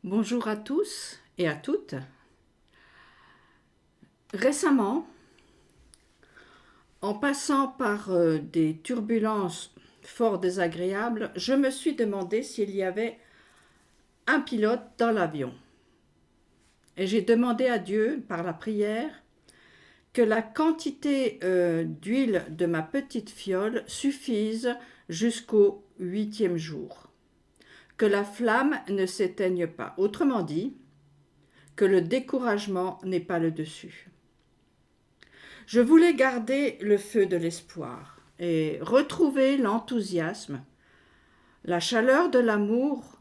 Bonjour à tous et à toutes. Récemment, en passant par des turbulences fort désagréables, je me suis demandé s'il y avait un pilote dans l'avion. Et j'ai demandé à Dieu, par la prière, que la quantité d'huile de ma petite fiole suffise jusqu'au 8e jour. Que la flamme ne s'éteigne pas. Autrement dit, que le découragement n'ait pas le dessus. Je voulais garder le feu de l'espoir et retrouver l'enthousiasme, la chaleur de l'amour,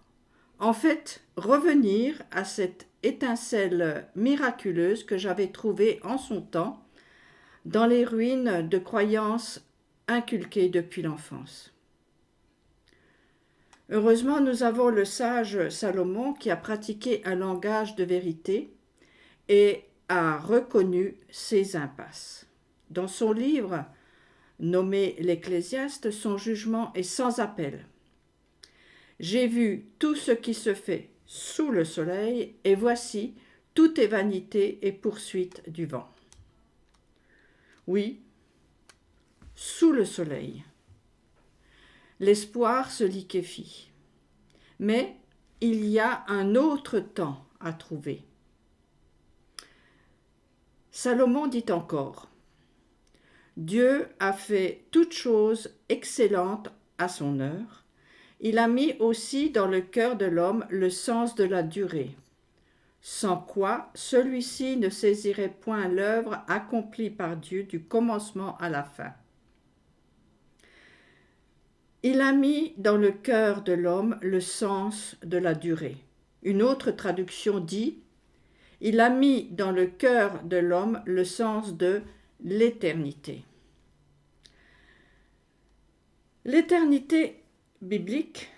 en fait revenir à cette étincelle miraculeuse que j'avais trouvée en son temps dans les ruines de croyances inculquées depuis l'enfance. Heureusement, nous avons le sage Salomon qui a pratiqué un langage de vérité et a reconnu ses impasses. Dans son livre nommé l'Ecclésiaste, son jugement est sans appel. J'ai vu tout ce qui se fait sous le soleil, et voici, tout est vanité et poursuite du vent. Oui, sous le soleil, l'espoir se liquéfie. Mais il y a un autre temps à trouver. Salomon dit encore: Dieu a fait toutes choses excellentes à son heure. Il a mis aussi dans le cœur de l'homme le sens de la durée, sans quoi celui-ci ne saisirait point l'œuvre accomplie par Dieu du commencement à la fin. Il a mis dans le cœur de l'homme le sens de la durée. Une autre traduction dit: il a mis dans le cœur de l'homme le sens de l'éternité. L'éternité biblique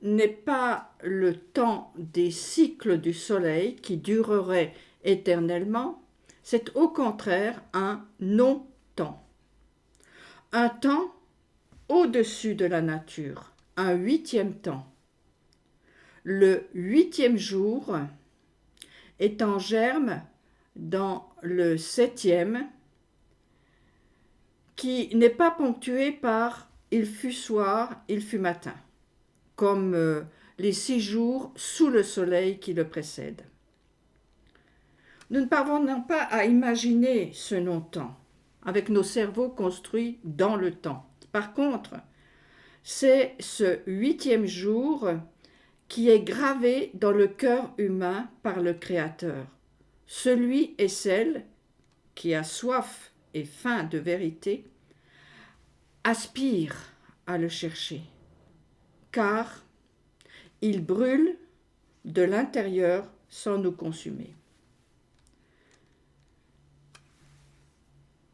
n'est pas le temps des cycles du soleil qui durerait éternellement, c'est au contraire un non-temps. Un temps au-dessus de la nature, un 8e temps. Le 8e jour est en germe dans le 7e, qui n'est pas ponctué par il fut soir, il fut matin, comme les 6 jours sous le soleil qui le précèdent. Nous ne parvenons pas à imaginer ce non-temps avec nos cerveaux construits dans le temps. Par contre, c'est ce 8e jour qui est gravé dans le cœur humain par le Créateur. Celui et celle qui a soif et faim de vérité aspire à le chercher, car il brûle de l'intérieur sans nous consumer.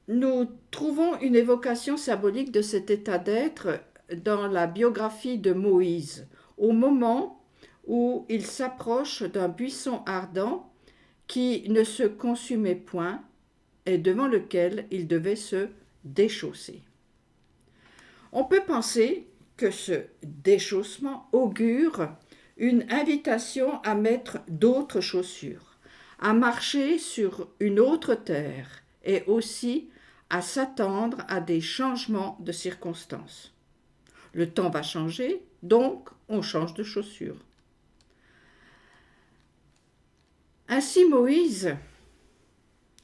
Nous trouvons une évocation symbolique de cet état d'être dans la biographie de Moïse, au moment où il s'approche d'un buisson ardent qui ne se consumait point et devant lequel il devait se déchausser. On peut penser que ce déchaussement augure une invitation à mettre d'autres chaussures, à marcher sur une autre terre et aussi à s'attendre à des changements de circonstances. Le temps va changer, donc on change de chaussures. Ainsi Moïse,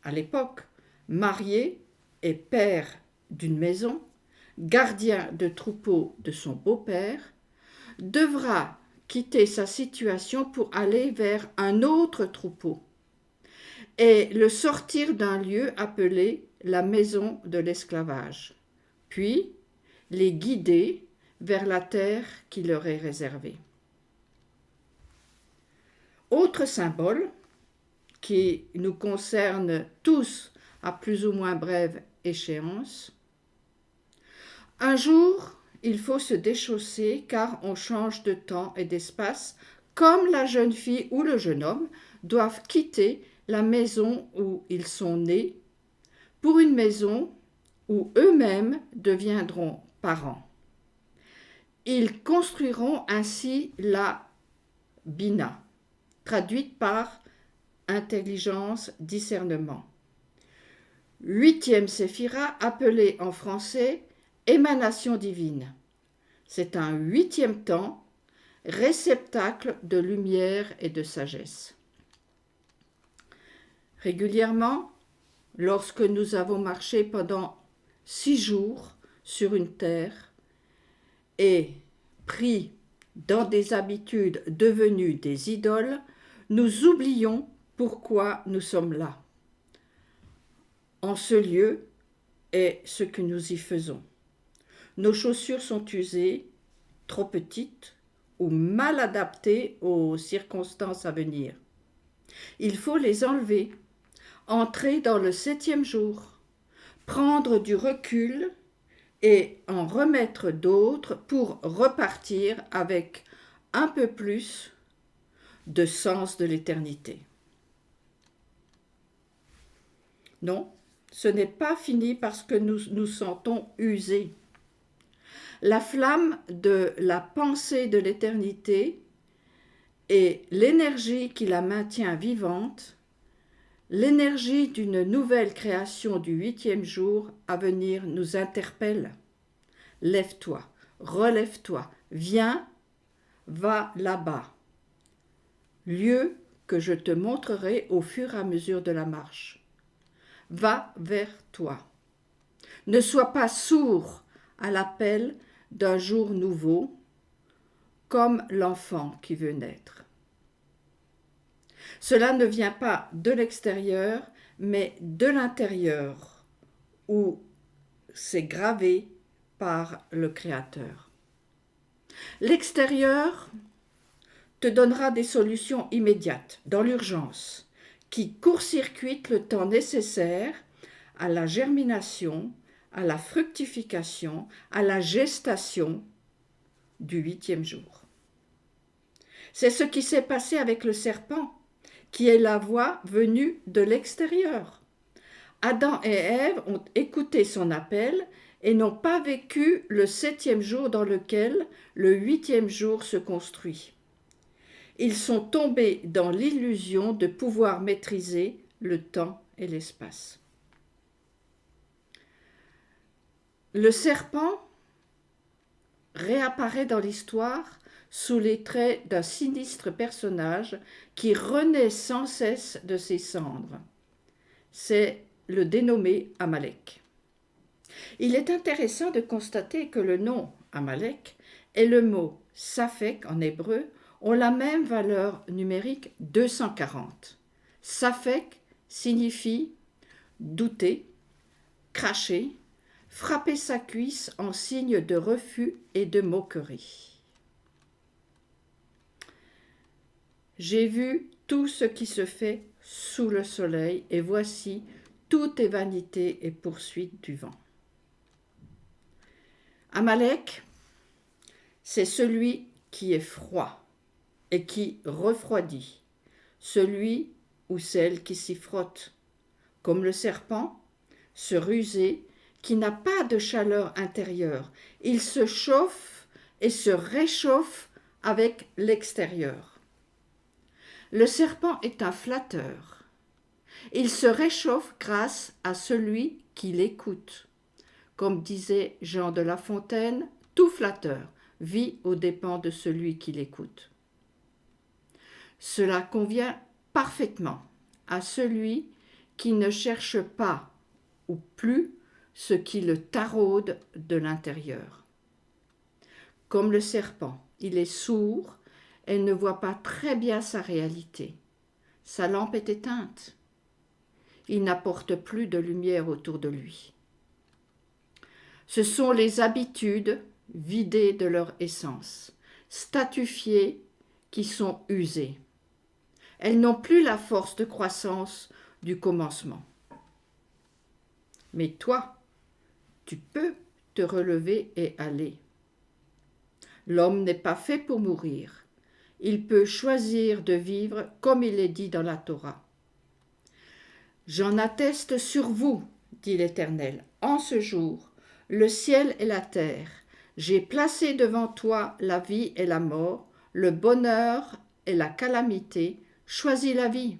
à l'époque, marié et père d'une maison, gardien de troupeau de son beau-père, devra quitter sa situation pour aller vers un autre troupeau et le sortir d'un lieu appelé la maison de l'esclavage, puis les guider vers la terre qui leur est réservée. Autre symbole qui nous concerne tous à plus ou moins brève échéance: un jour, il faut se déchausser car on change de temps et d'espace, comme la jeune fille ou le jeune homme doivent quitter la maison où ils sont nés pour une maison où eux-mêmes deviendront parents. Ils construiront ainsi la Bina, traduite par intelligence, discernement. 8e séphira, appelée en français émanation divine. C'est un 8e temps, réceptacle de lumière et de sagesse. Régulièrement, lorsque nous avons marché pendant 6 jours sur une terre et pris dans des habitudes devenues des idoles, nous oublions pourquoi nous sommes là. En ce lieu est ce que nous y faisons. Nos chaussures sont usées, trop petites ou mal adaptées aux circonstances à venir. Il faut les enlever, entrer dans le 7e jour, prendre du recul et en remettre d'autres pour repartir avec un peu plus de sens de l'éternité. Non, ce n'est pas fini parce que nous nous sentons usés. La flamme de la pensée de l'éternité et l'énergie qui la maintient vivante, l'énergie d'une nouvelle création du 8e jour à venir nous interpelle. Lève-toi, relève-toi, viens, va là-bas. Lieu que je te montrerai au fur et à mesure de la marche. Va vers toi. Ne sois pas sourd à l'appel d'un jour nouveau, comme l'enfant qui veut naître. Cela ne vient pas de l'extérieur, mais de l'intérieur, où c'est gravé par le Créateur. L'extérieur te donnera des solutions immédiates, dans l'urgence, qui court-circuitent le temps nécessaire à la germination, à la fructification, à la gestation du 8e jour. C'est ce qui s'est passé avec le serpent, qui est la voix venue de l'extérieur. Adam et Ève ont écouté son appel et n'ont pas vécu le 7e jour dans lequel le 8e jour se construit. Ils sont tombés dans l'illusion de pouvoir maîtriser le temps et l'espace. Le serpent réapparaît dans l'histoire sous les traits d'un sinistre personnage qui renaît sans cesse de ses cendres. C'est le dénommé Amalek. Il est intéressant de constater que le nom Amalek et le mot Saphek en hébreu ont la même valeur numérique 240. Saphek signifie douter, cracher, frapper sa cuisse en signe de refus et de moquerie. J'ai vu tout ce qui se fait sous le soleil, et voici, tout est vanité et poursuite du vent. Amalek, c'est celui qui est froid et qui refroidit, celui ou celle qui s'y frotte, comme le serpent, ce rusé qui n'a pas de chaleur intérieure. Il se chauffe et se réchauffe avec l'extérieur. Le serpent est un flatteur. Il se réchauffe grâce à celui qui l'écoute. Comme disait Jean de La Fontaine, tout flatteur vit aux dépens de celui qui l'écoute. Cela convient parfaitement à celui qui ne cherche pas ou plus ce qui le taraude de l'intérieur. Comme le serpent, il est sourd et ne voit pas très bien sa réalité. Sa lampe est éteinte. Il n'apporte plus de lumière autour de lui. Ce sont les habitudes vidées de leur essence, statufiées, qui sont usées. Elles n'ont plus la force de croissance du commencement. Mais toi, tu peux te relever et aller. L'homme n'est pas fait pour mourir. Il peut choisir de vivre comme il est dit dans la Torah. J'en atteste sur vous, dit l'Éternel, en ce jour, le ciel et la terre. J'ai placé devant toi la vie et la mort, le bonheur et la calamité, choisis la vie,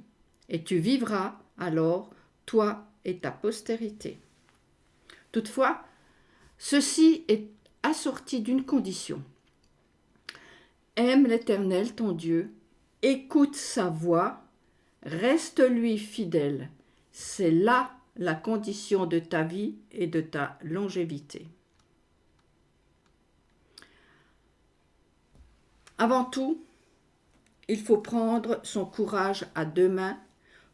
et tu vivras alors, toi et ta postérité. Toutefois, ceci est assorti d'une condition. Aime l'Éternel ton Dieu, écoute sa voix, reste-lui fidèle. C'est là la condition de ta vie et de ta longévité. Avant tout, il faut prendre son courage à deux mains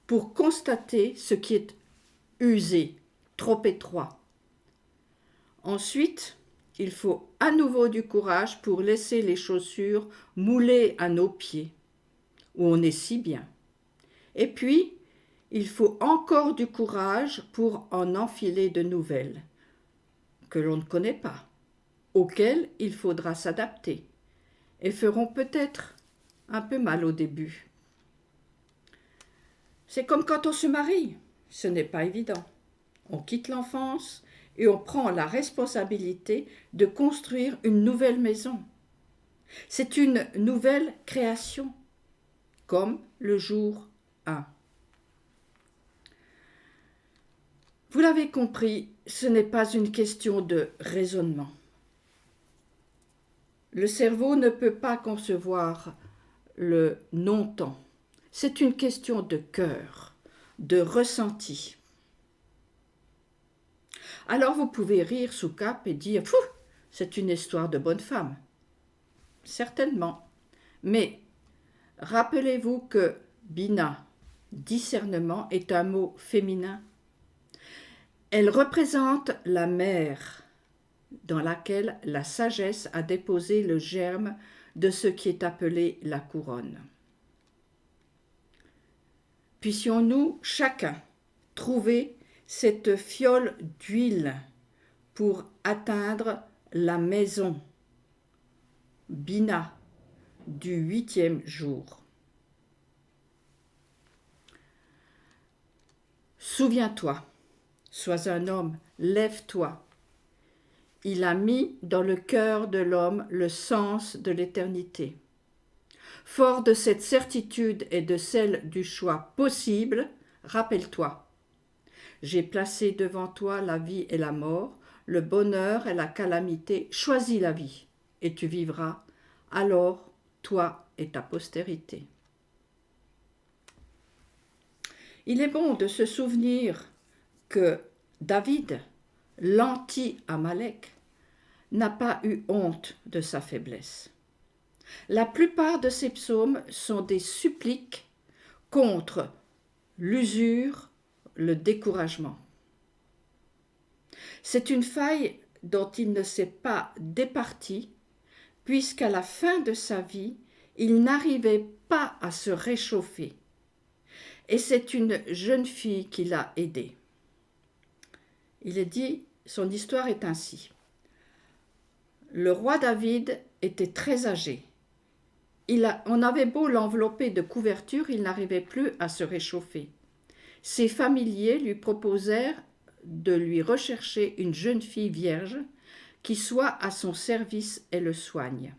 pour constater ce qui est usé, trop étroit. Ensuite, il faut à nouveau du courage pour laisser les chaussures moulées à nos pieds, où on est si bien. Et puis, il faut encore du courage pour en enfiler de nouvelles, que l'on ne connaît pas, auxquelles il faudra s'adapter, et feront peut-être un peu mal au début. C'est comme quand on se marie, ce n'est pas évident. On quitte l'enfance et on prend la responsabilité de construire une nouvelle maison. C'est une nouvelle création, comme le jour 1. Vous l'avez compris, ce n'est pas une question de raisonnement. Le cerveau ne peut pas concevoir le non-temps. C'est une question de cœur, de ressenti. Alors vous pouvez rire sous cape et dire « Pfff, c'est une histoire de bonne femme ». Certainement. Mais rappelez-vous que bina, discernement, est un mot féminin. Elle représente la mer dans laquelle la sagesse a déposé le germe de ce qui est appelé la couronne. Puissions-nous chacun trouver cette fiole d'huile pour atteindre la maison, bina, du 8e jour. Souviens-toi, sois un homme, lève-toi. Il a mis dans le cœur de l'homme le sens de l'éternité. Fort de cette certitude et de celle du choix possible, rappelle-toi. J'ai placé devant toi la vie et la mort, le bonheur et la calamité. Choisis la vie, et tu vivras, alors toi et ta postérité. Il est bon de se souvenir que David, l'anti-Amalek, n'a pas eu honte de sa faiblesse. La plupart de ses psaumes sont des suppliques contre l'usure, le découragement. C'est une faille dont il ne s'est pas départi, puisqu'à la fin de sa vie, il n'arrivait pas à se réchauffer. Et c'est une jeune fille qui l'a aidé. Il est dit, son histoire est ainsi. Le roi David était très âgé. On avait beau l'envelopper de couverture, il n'arrivait plus à se réchauffer. Ses familiers lui proposèrent de lui rechercher une jeune fille vierge qui soit à son service et le soigne.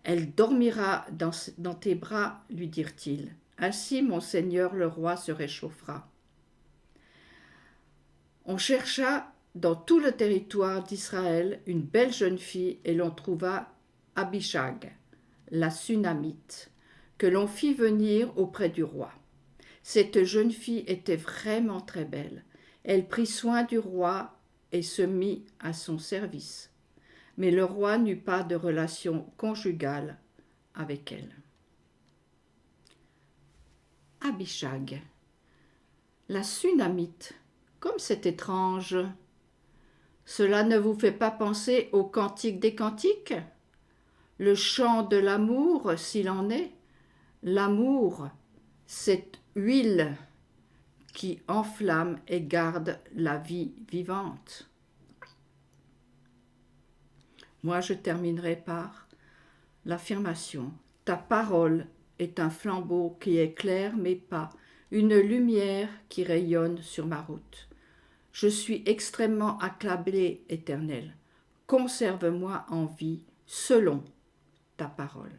Elle dormira dans tes bras, lui dirent-ils. Ainsi mon seigneur le roi se réchauffera. On chercha dans tout le territoire d'Israël une belle jeune fille et l'on trouva Abishag, la Sunamite, que l'on fit venir auprès du roi. Cette jeune fille était vraiment très belle. Elle prit soin du roi et se mit à son service. Mais le roi n'eut pas de relation conjugale avec elle. Abishag, la Sunamite, comme c'est étrange. Cela ne vous fait pas penser au Cantique des Cantiques? Le chant de l'amour, s'il en est. L'amour, cette huile qui enflamme et garde la vie vivante. Moi, je terminerai par l'affirmation. Ta parole est un flambeau qui éclaire mes pas, une lumière qui rayonne sur ma route. Je suis extrêmement accablé, Éternel. Conserve-moi en vie selon ta parole.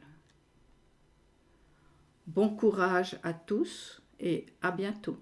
Bon courage à tous et à bientôt.